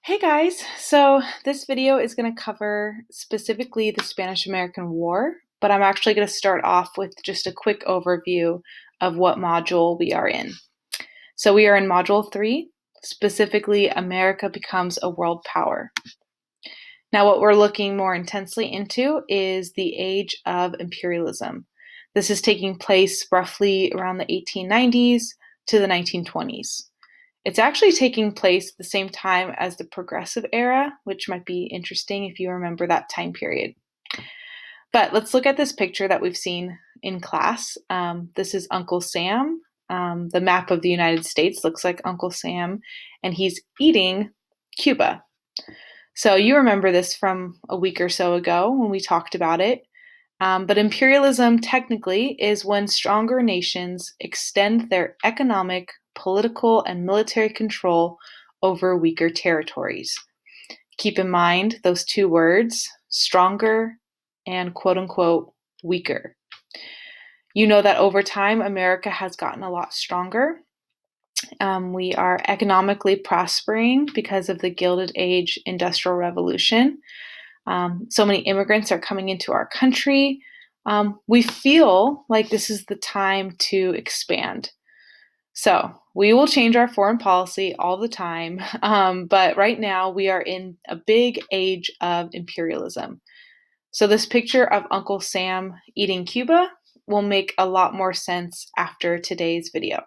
Hey guys, so this video is going to cover specifically the Spanish-American War, but I'm actually going to start off with just a quick overview of what module we are in. So we are in Module 3, specifically America becomes a world power. Now what we're looking more intensely into is the age of imperialism. This is taking place roughly around the 1890s to the 1920s. It's actually taking place at the same time as the Progressive Era, which might be interesting if you remember that time period. But let's look at this picture that we've seen in class. This is Uncle Sam. The map of the United States looks like Uncle Sam, and he's eating Cuba. So you remember this from a week or so ago when we talked about it. But imperialism technically is when stronger nations extend their economic, political, and military control over weaker territories. Keep in mind those two words, stronger and quote unquote weaker. You know that over time, America has gotten a lot stronger. We are economically prospering because of the Gilded Age Industrial Revolution. So many immigrants are coming into our country. We feel like this is the time to expand. So we will change our foreign policy all the time, but right now we are in a big age of imperialism. So this picture of Uncle Sam eating Cuba will make a lot more sense after today's video.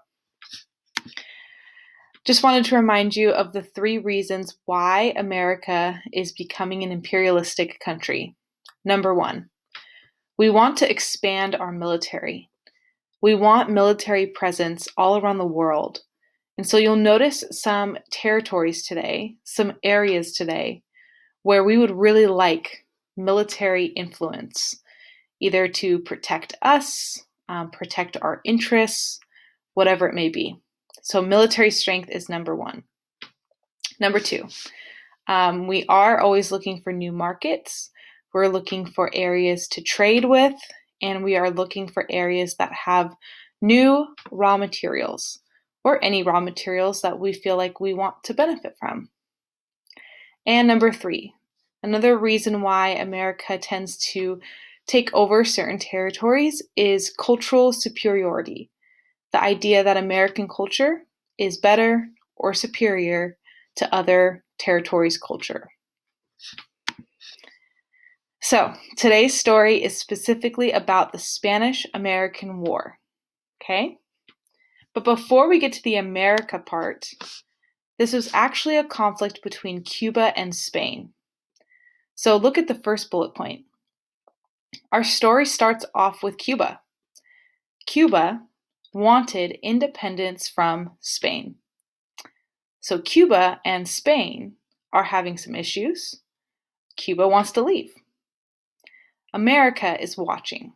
Just wanted to remind you of the 3 reasons why America is becoming an imperialistic country. Number 1, we want to expand our military. We want military presence all around the world. And so you'll notice some territories today, some areas today, where we would really like military influence, either to protect us, protect our interests, whatever it may be. So military strength is number 1. Number 2, we are always looking for new markets. We're looking for areas to trade with, and we are looking for areas that have new raw materials or any raw materials that we feel like we want to benefit from. And number 3, another reason why America tends to take over certain territories is cultural superiority. The idea that American culture is better or superior to other territories' culture. So today's story is specifically about the Spanish-American War, okay? But before we get to the America part, this was actually a conflict between Cuba and Spain. So look at the first bullet point. Our story starts off with Cuba. Cuba wanted independence from Spain. So Cuba and Spain are having some issues. Cuba wants to leave. America is watching.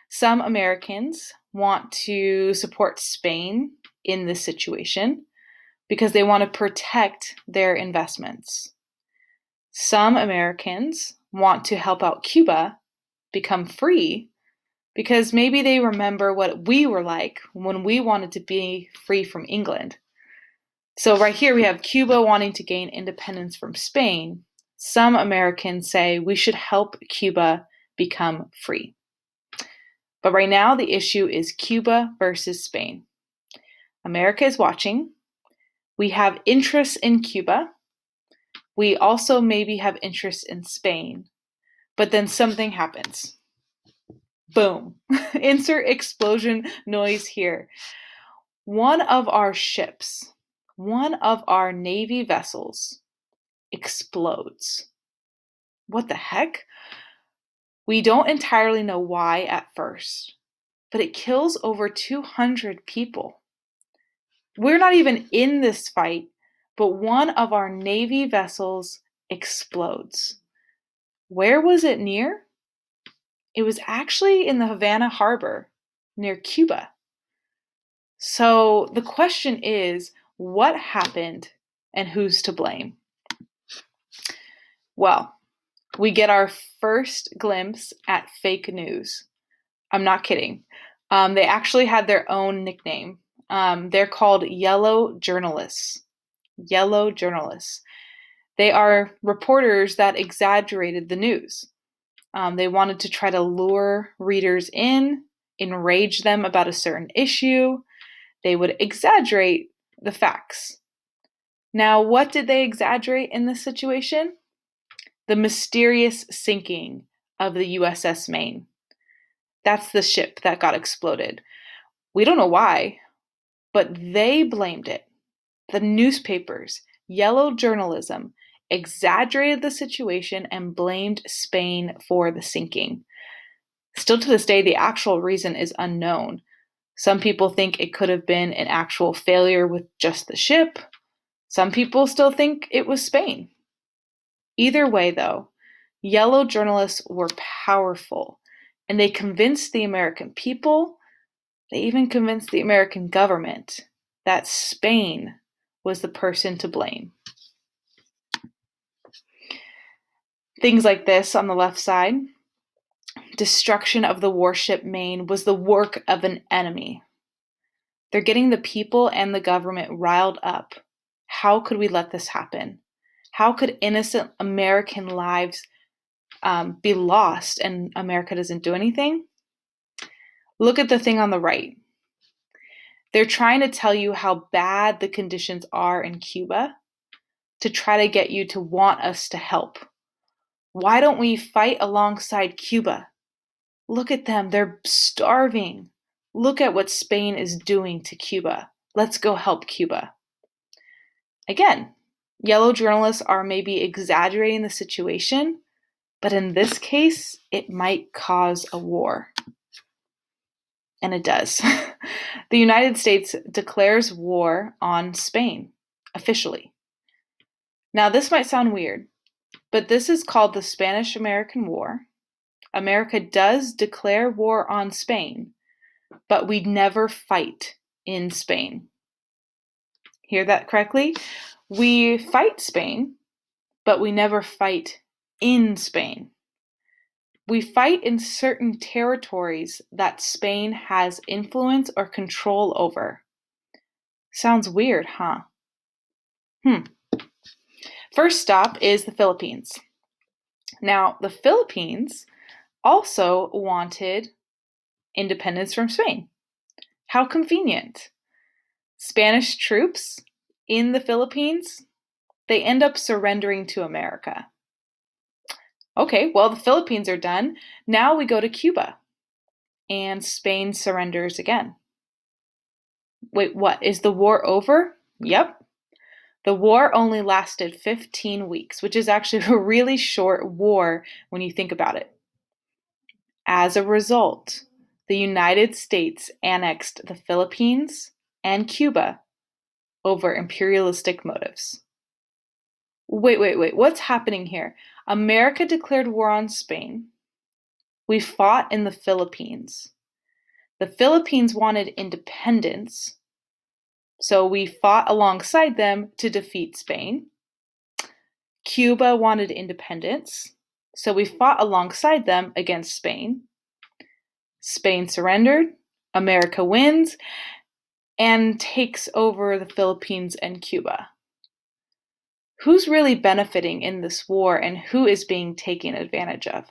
Some Americans want to support Spain in this situation because they want to protect their investments. Some Americans want to help out Cuba become free because maybe they remember what we were like when we wanted to be free from England. So right here we have Cuba wanting to gain independence from Spain. Some Americans say we should help Cuba become free. But right now the issue is Cuba versus Spain. America is watching. We have interests in Cuba. We also maybe have interests in Spain. But then something happens. Boom. Insert explosion noise here. One of our ships, one of our Navy vessels explodes. What the heck? We don't entirely know why at first, but it kills over 200 people. We're not even in this fight, but one of our Navy vessels explodes. Where was it near? It was actually in the Havana Harbor, near Cuba. So the question is, what happened and who's to blame? Well, we get our first glimpse at fake news. I'm not kidding. They actually had their own nickname. They're called yellow journalists. Yellow journalists. They are reporters that exaggerated the news. They wanted to try to lure readers in, enrage them about a certain issue. They would exaggerate the facts. Now, what did they exaggerate in this situation? The mysterious sinking of the USS Maine. That's the ship that got exploded. We don't know why, but they blamed it. The newspapers, yellow journalism, exaggerated the situation and blamed Spain for the sinking. Still to this day, the actual reason is unknown. Some people think it could have been an actual failure with just the ship. Some people still think it was Spain. Either way, though, yellow journalists were powerful, and they convinced the American people, they even convinced the American government that Spain was the person to blame. Things like this on the left side. Destruction of the warship Maine was the work of an enemy. They're getting the people and the government riled up. How could we let this happen? How could innocent American lives be lost and America doesn't do anything? Look at the thing on the right. They're trying to tell you how bad the conditions are in Cuba to try to get you to want us to help. Why don't we fight alongside Cuba? Look at them, they're starving. Look at what Spain is doing to Cuba. Let's go help Cuba. Again, yellow journalists are maybe exaggerating the situation, but in this case, it might cause a war. And it does. The United States declares war on Spain, officially. Now, this might sound weird, but this is called the Spanish-American War. America does declare war on Spain, but we never fight in Spain. Hear that correctly? We fight Spain, but we never fight in Spain. We fight in certain territories that Spain has influence or control over. Sounds weird, huh? First stop is the Philippines. Now, the Philippines also wanted independence from Spain. How convenient. Spanish troops in the Philippines, they end up surrendering to America. Okay, well, the Philippines are done. Now we go to Cuba, and Spain surrenders again. Wait, what? Is the war over? Yep. The war only lasted 15 weeks, which is actually a really short war when you think about it. As a result, the United States annexed the Philippines and Cuba over imperialistic motives. Wait, what's happening here? America declared war on Spain. We fought in the Philippines. The Philippines wanted independence, so we fought alongside them to defeat Spain. Cuba wanted independence, so we fought alongside them against Spain. Spain surrendered, America wins, and takes over the Philippines and Cuba. Who's really benefiting in this war and who is being taken advantage of?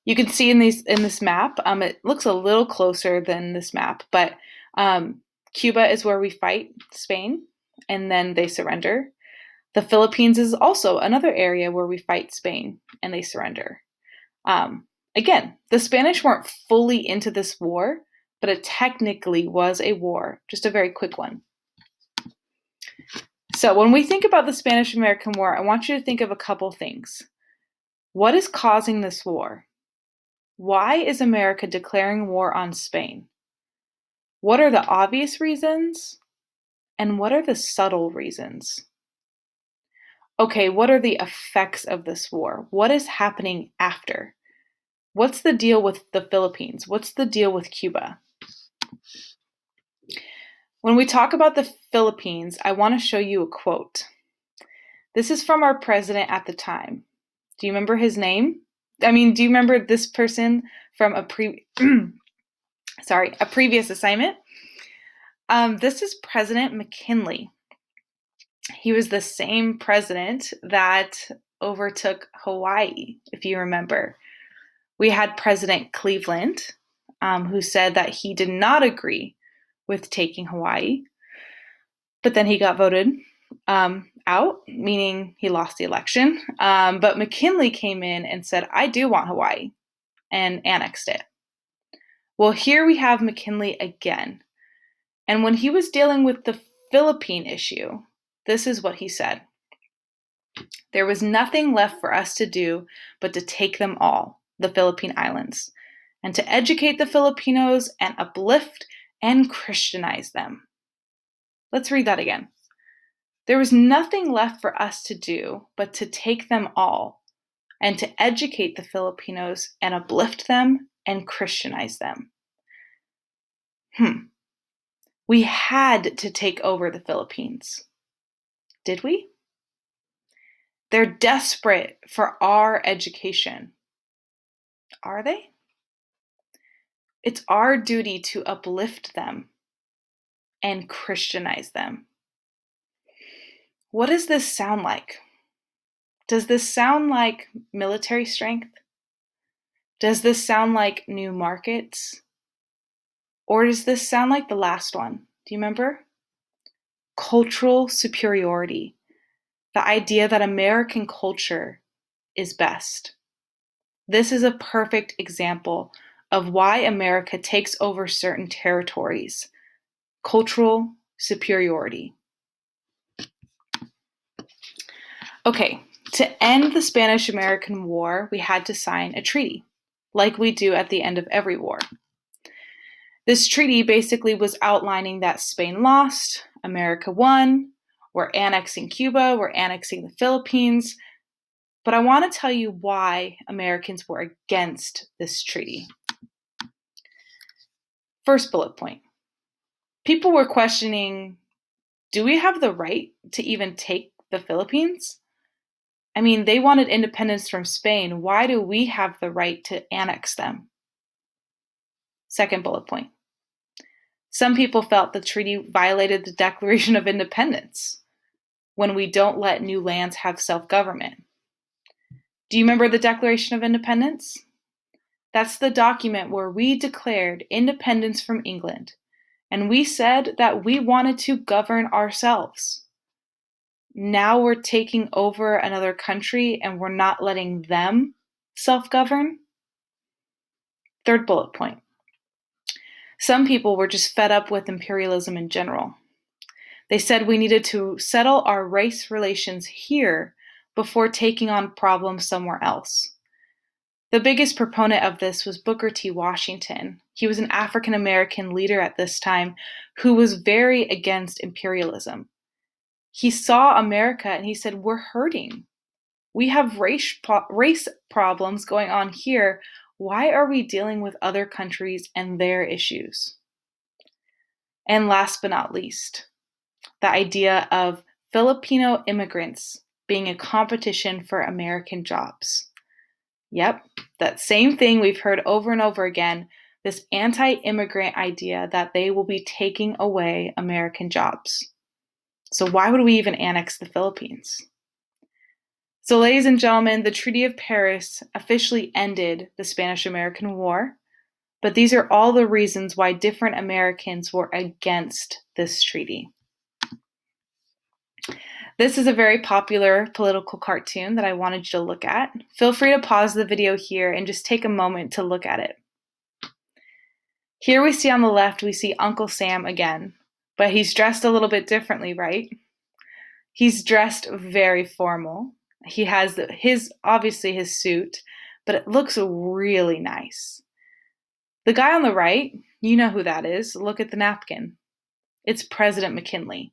You can see in this map, it looks a little closer than this map, but Cuba is where we fight Spain, and then they surrender. The Philippines is also another area where we fight Spain, and they surrender. Again, the Spanish weren't fully into this war, but it technically was a war, just a very quick one. So when we think about the Spanish-American War, I want you to think of a couple things. What is causing this war? Why is America declaring war on Spain? What are the obvious reasons? And what are the subtle reasons? Okay, what are the effects of this war? What is happening after? What's the deal with the Philippines? What's the deal with Cuba? When we talk about the Philippines, I want to show you a quote. This is from our president at the time. Do you remember his name? Do you remember this person from a previous assignment? This is President McKinley. He was the same president that overtook Hawaii, if you remember. We had President Cleveland, who said that he did not agree with taking Hawaii, but then he got voted out, meaning he lost the election. But McKinley came in and said, I do want Hawaii, and annexed it. Well, here we have McKinley again. And when he was dealing with the Philippine issue, this is what he said. There was nothing left for us to do but to take them all, the Philippine Islands, and to educate the Filipinos and uplift and Christianize them. Let's read that again. There was nothing left for us to do but to take them all and to educate the Filipinos and uplift them and Christianize them. We had to take over the Philippines. Did we? They're desperate for our education. Are they? It's our duty to uplift them and Christianize them. What does this sound like? Does this sound like military strength? Does this sound like new markets? Or does this sound like the last one? Do you remember? Cultural superiority. The idea that American culture is best. This is a perfect example of why America takes over certain territories. Cultural superiority. Okay, to end the Spanish-American War, we had to sign a treaty, like we do at the end of every war. This treaty basically was outlining that Spain lost, America won, we're annexing Cuba, we're annexing the Philippines, but I want to tell you why Americans were against this treaty. First bullet point. People were questioning, do we have the right to even take the Philippines? I mean, they wanted independence from Spain. Why do we have the right to annex them? Second bullet point. Some people felt the treaty violated the Declaration of Independence when we don't let new lands have self-government. Do you remember the Declaration of Independence? That's the document where we declared independence from England, and we said that we wanted to govern ourselves. Now we're taking over another country and we're not letting them self-govern? Third bullet point. Some people were just fed up with imperialism in general. They said we needed to settle our race relations here before taking on problems somewhere else. The biggest proponent of this was Booker T. Washington. He was an African American leader at this time who was very against imperialism. He saw America and he said, we're hurting. We have race problems going on here. Why are we dealing with other countries and their issues? And last but not least, the idea of Filipino immigrants being a competition for American jobs. Yep, that same thing we've heard over and over again, this anti-immigrant idea that they will be taking away American jobs. So why would we even annex the Philippines? So ladies and gentlemen, the Treaty of Paris officially ended the Spanish-American War, but these are all the reasons why different Americans were against this treaty. This is a very popular political cartoon that I wanted you to look at. Feel free to pause the video here and just take a moment to look at it. Here we see on the left, we see Uncle Sam again, but he's dressed a little bit differently, right? He's dressed very formal. He has obviously his suit, but it looks really nice. The guy on the right, you know who that is. Look at the napkin. It's President McKinley.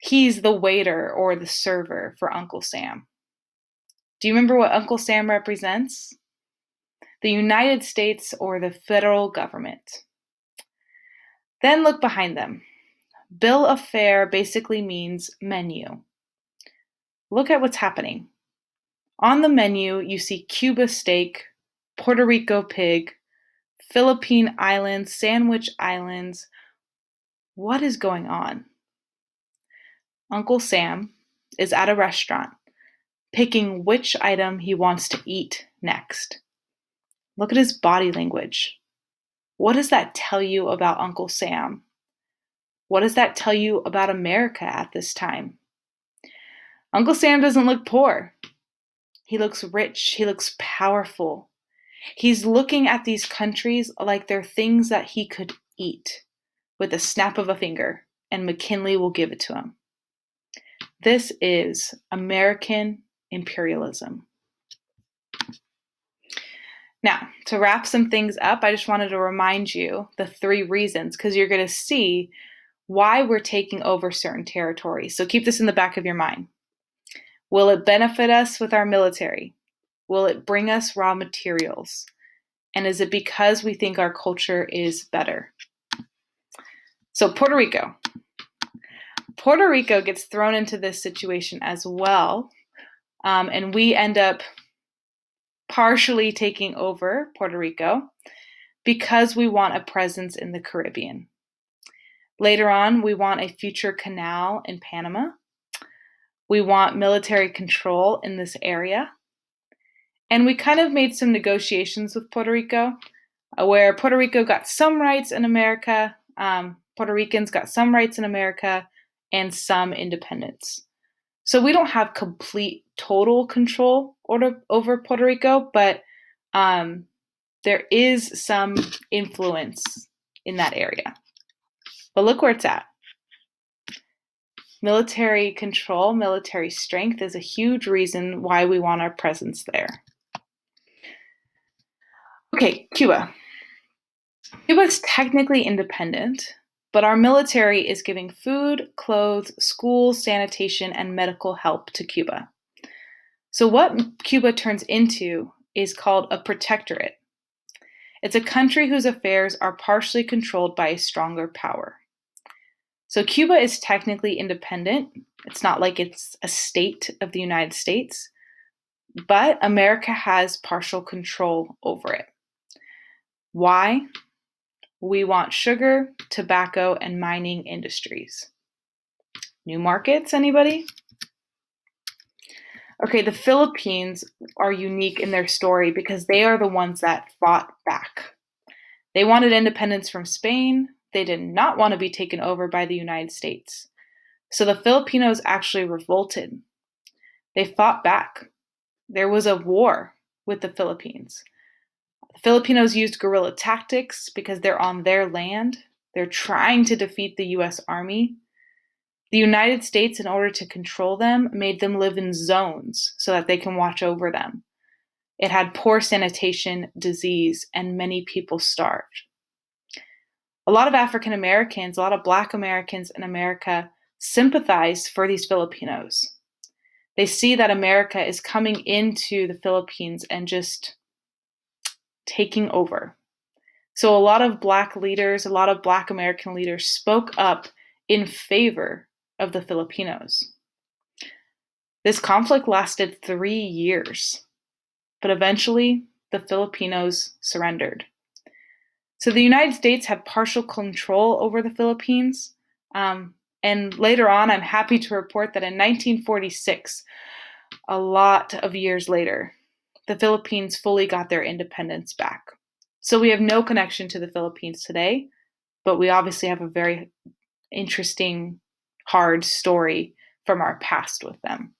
He's the waiter or the server for Uncle Sam. Do you remember what Uncle Sam represents? The United States or the federal government. Then look behind them. Bill of fare basically means menu. Look at what's happening. On the menu, you see Cuba steak, Puerto Rico pig, Philippine Islands, Sandwich Islands. What is going on? Uncle Sam is at a restaurant picking which item he wants to eat next. Look at his body language. What does that tell you about Uncle Sam? What does that tell you about America at this time? Uncle Sam doesn't look poor. He looks rich. He looks powerful. He's looking at these countries like they're things that he could eat with a snap of a finger, and McKinley will give it to him. This is American imperialism. Now, to wrap some things up, I just wanted to remind you the 3 reasons, because you're going to see why we're taking over certain territories. So keep this in the back of your mind. Will it benefit us with our military? Will it bring us raw materials? And is it because we think our culture is better? So Puerto Rico. Puerto Rico gets thrown into this situation as well, and we end up partially taking over Puerto Rico because we want a presence in the Caribbean. Later on, we want a future canal in Panama. We want military control in this area. And we kind of made some negotiations with Puerto Rico, where Puerto Rico got some rights in America, Puerto Ricans got some rights in America, and some independence. So we don't have complete, total control over Puerto Rico, but there is some influence in that area. But look where it's at. Military control, military strength is a huge reason why we want our presence there. Okay, Cuba. Cuba is technically independent, but our military is giving food, clothes, schools, sanitation, and medical help to Cuba. So what Cuba turns into is called a protectorate. It's a country whose affairs are partially controlled by a stronger power. So Cuba is technically independent. It's not like it's a state of the United States, but America has partial control over it. Why? We want sugar, tobacco, and mining industries. New markets, anybody? Okay, the Philippines are unique in their story because they are the ones that fought back. They wanted independence from Spain. They did not want to be taken over by the United States. So the Filipinos actually revolted. They fought back. There was a war with the Philippines. The Filipinos used guerrilla tactics because they're on their land. They're trying to defeat the US Army. The United States, in order to control them, made them live in zones so that they can watch over them. It had poor sanitation, disease, and many people starved. A lot of African Americans, a lot of Black Americans in America sympathize for these Filipinos. They see that America is coming into the Philippines and just taking over. So a lot of Black leaders, a lot of Black American leaders spoke up in favor of the Filipinos. This conflict lasted 3 years, but eventually the Filipinos surrendered. So the United States had partial control over the Philippines, and later on, I'm happy to report that in 1946, a lot of years later, the Philippines fully got their independence back. So we have no connection to the Philippines today, but we obviously have a very interesting, hard story from our past with them.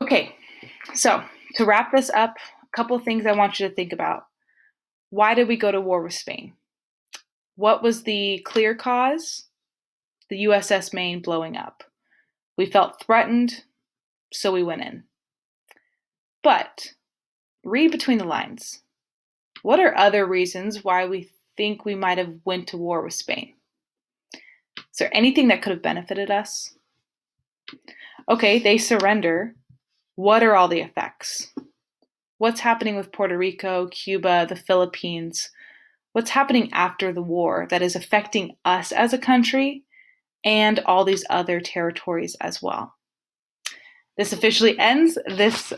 Okay, so to wrap this up, a couple of things I want you to think about. Why did we go to war with Spain? What was the clear cause? The USS Maine blowing up. We felt threatened, so we went in. But read between the lines. What are other reasons why we think we might have went to war with Spain? Is there anything that could have benefited us? Okay, they surrender. What are all the effects? What's happening with Puerto Rico, Cuba, the Philippines? What's happening after the war that is affecting us as a country and all these other territories as well? This officially ends this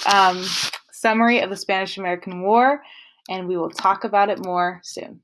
summary of the Spanish-American War, and we will talk about it more soon.